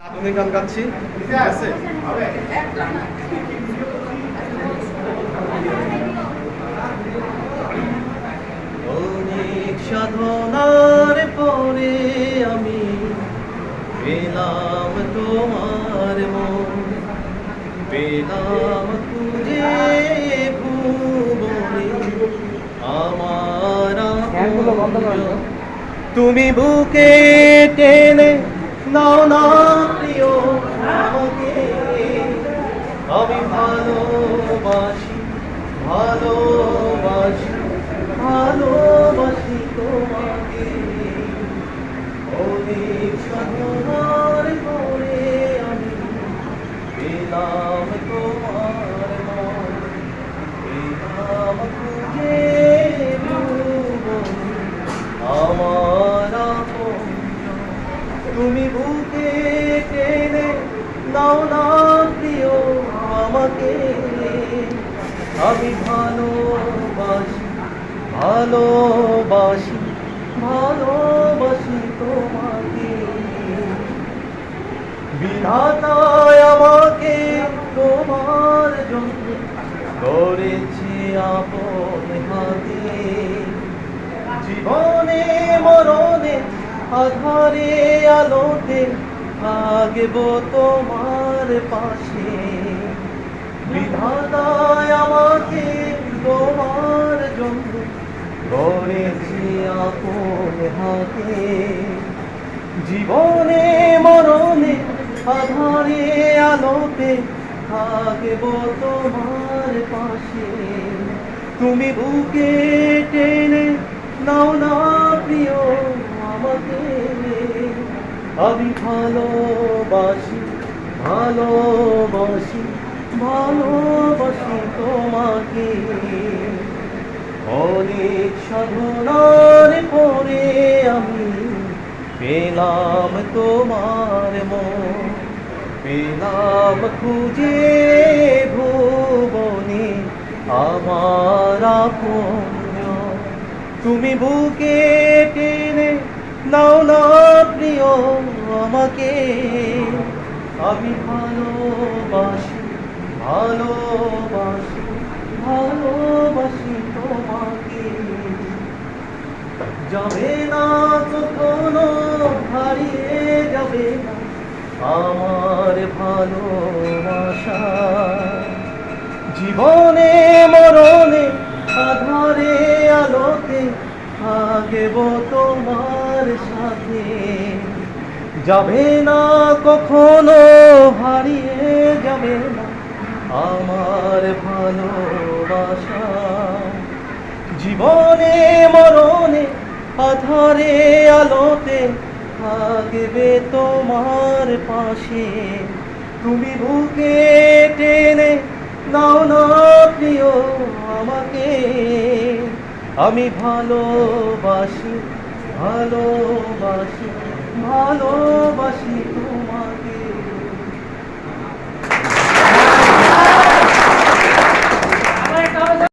আধুনিক গান গাচ্ছি, ঠিক আছে? অনেক সাধনার পরে আমি পেলাম তোমার মন, পেলাম খুঁজে ভুবনে আমার আপনজন। তুমি বুকে টেনে নাও না প্রিয় আমাকে, আমি ভালোবাসি ভালোবাসি ভালোবাসি তোমাকে। অনেক সাধনার পরে আমি পেলাম তোমার মন, পেলাম খুঁজে ভুবনে আমার আপনজন। তুমি বুকে টেনে নাও না প্রিয় আমাকে, আমি ভালোবাসি ভালোবাসি ভালোবাসি তোমাকে। বিধাতায় আমাকে তোমার জন্য করেছে আপন হাতে, জীবনে মরণে আধারে আলোতে থাকব তোমার পাশে। বিধাতায় আমাকে তোমার জন্য করেছে আপন হাতে, জীবনে মরণে আধারে আলোতে থাকব তোমার পাশে। তুমি বুকে টেনে নাও না প্রিয় আমাকে, আমি ভালোবাসি ভালোবাসি ভালোবাসি তোমাকে। অনেক সাধনার পরে আমি পেলাম তোমার মন, পেলাম খুঁজে ভুবনে আমার আপনজন। তুমি বুকে টেনে নাও না প্রিয় আমাকে, আমি ভালোবাসি ভালোবাসি ভালোবাসি তোমাকে। যাবে না কখনো হারিয়ে যাবে না আমার ভালোবাসা, জীবনে মরণে আধারে আলোতে থাকব তোমার সাথে। যাবে না কখনো হারিয়ে যাবে না আমার ভালোবাসা, জীবনে মরণে আধারে আলোতে থাকবে তোমার পাশে। তুমি বুকে টেনে নাও না প্রিয় আমাকে, আমি ভালোবাসি ভালোবাসি ভালোবাসি তোমাকে।